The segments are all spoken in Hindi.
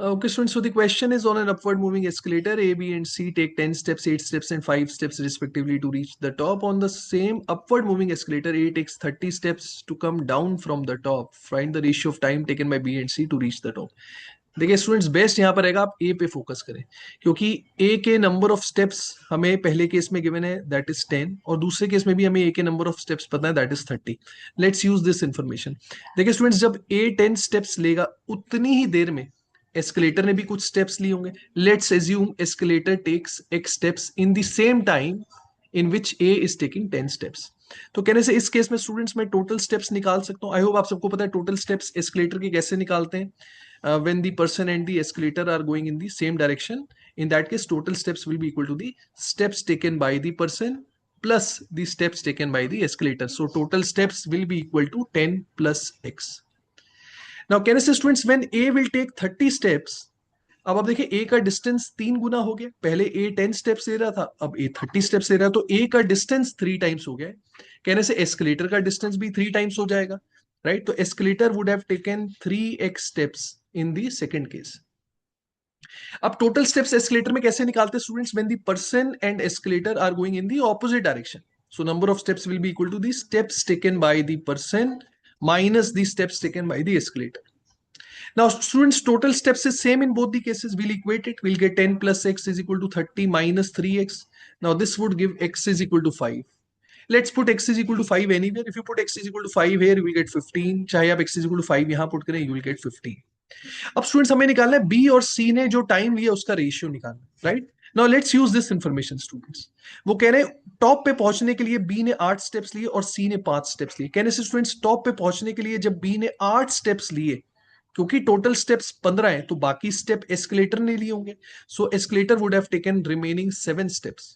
Okay, students, so the question is on an upward moving escalator. A, B, and C take 10 steps, 8 steps, and 5 steps respectively to reach the top. On the same upward moving escalator, A takes 30 steps to come down from the top. Find the ratio of time taken by B and C to reach the top. देखिए स्टूडेंट्स, बेस्ट यहाँ पर रहेगा आप ए पे फोकस करें, क्योंकि ए के नंबर ऑफ स्टेप्स हमें पहले केस में गिवन है, दैट इज 10, और दूसरे केस में भी हमें ए के नंबर ऑफ स्टेप्स पता है, that is 30. Let's use this information. देखिए स्टूडेंट्स, जब ए 10 स्टेप्स लेगा उतनी ही देर में एस्केलेटर ने भी कुछ स्टेप्स लिए होंगे. Let's assume escalator takes x steps in the same time in which A is taking 10 steps. तो कहने से इस केस में स्टूडेंट्स मैं टोटल स्टेप्स निकाल सकता हूं. आई होप आप सबको पता है टोटल स्टेप्स एस्केलेटर के कैसे निकालते हैं. When the person and the escalator are going in the same direction, in that case total steps will be equal to the steps taken by the person plus the steps taken by the escalator. So total steps will be equal to 10 plus x. Now can I say students, when A will take 30 steps, अब आप देखिए A का डिस्टेंस 3 गुना हो गया. पहले A 10 स्टेप्स ले रहा था, अब A 30 स्टेप्स ले रहा है, तो A का डिस्टेंस 3 टाइम्स हो गया. कहने से एस्केलेटर का डिस्टेंस भी 3 टाइम्स हो जाएगा, राइट. तो escalator would have taken 3x steps in the second case. अब टोटल स्टेप्स एस्केलेटर में कैसे निकालते हैं students? When the person and escalator are going in the opposite direction, so number of steps will be equal to the steps taken by the person minus the steps taken by the escalator. Now students, total steps is same in both the cases. We'll equate it. We'll get 10 plus x is equal to 30 minus 3x. Now this would give x is equal to 5. Let's put x is equal to 5 anywhere. If you put x is equal to 5 here, you will get 15. चाहे आप x is equal to 5 यहाँ put करें, you will get 15. अब स्टूडेंट्स हमें निकालना है B और C ने जो टाइम लिया उसका रेशियो निकालना है, right. Now let's use this information students. वो कह रहे हैं टॉप पे पहुंचने के लिए B ने 8 स्टेप्स लिए और C ने 5 स्टेप्स लिए. कहने से स्टूडेंट्स, टॉप पे पहुंचने के लिए जब B ने 8 स्टेप्स लिए, क्योंकि टोटल स्टेप्स 15 है, तो बाकी स्टेप एस्केलेटर ने लिए होंगे. So escalator would have taken remaining 7 steps.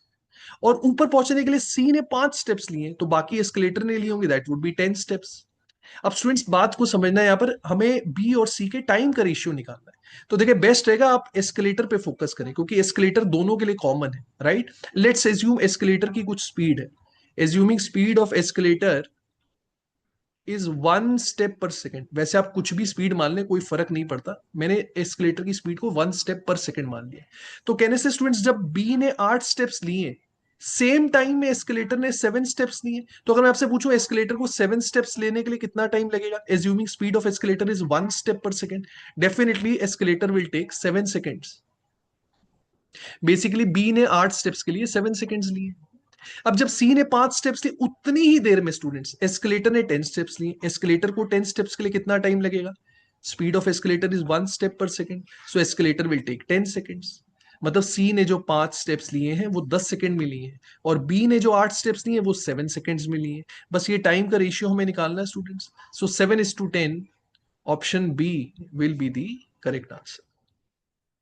और ऊपर पहुंचने के लिए C ने 5 स्टेप्स लिए, तो बाकी एस्केलेटर ने लिए होंगे, दैट वुड बी 10 स्टेप्स. अब स्टूडेंट्स बात को समझना है, यहां पर हमें बी और सी के टाइम का रेशियो निकालना है. तो देखिए बेस्ट रहेगा आप एस्केलेटर पे फोकस करें, क्योंकि एस्केलेटर दोनों के लिए कॉमन है, राइट. लेट्स एज्यूम एस्केलेटर की कुछ स्पीड है. Assuming speed of escalator is 1 step per second. वैसे आप कुछ भी स्पीड मान लें, कोई फर्क नहीं पड़ता. मैंने एस्केलेटर की स्पीड को 1 स्टेप पर सेकेंड मान लिया. तो कहने से स्टूडेंट्स, जब बी ने 8 स्टेप्स लिए, सेम टाइम में एस्केलेटर ने 7 स्टेप्स लिए, तो अगर मैं आपसे पूछूं एस्केलेटर को 7 स्टेप्स लेने के लिए कितना टाइम लगेगा, assuming speed of escalator is 1 step per second, definitely escalator will take 7 seconds. Basically B ने 8 स्टेप्स के लिए 7 सेकेंड्स लिए. अब जब सी ने 5 स्टेप्स लिए, उतनी ही देर में स्टूडेंट्स एस्केलेटर ने 10 स्टेप्स लिए. एस्केलेटर को 10 स्टेप्स के लिए कितना टाइम लगेगा? Speed of escalator is 1 step per second, so escalator will take 10 seconds. मतलब सी ने जो 5 स्टेप्स लिए हैं वो 10 सेकेंड में लिए हैं, और बी ने जो 8 स्टेप्स लिए हैं वो 7 सेकेंड्स में लिए हैं. बस ये टाइम का रेशियो हमें निकालना है students. So 7:10, option B will be the correct answer.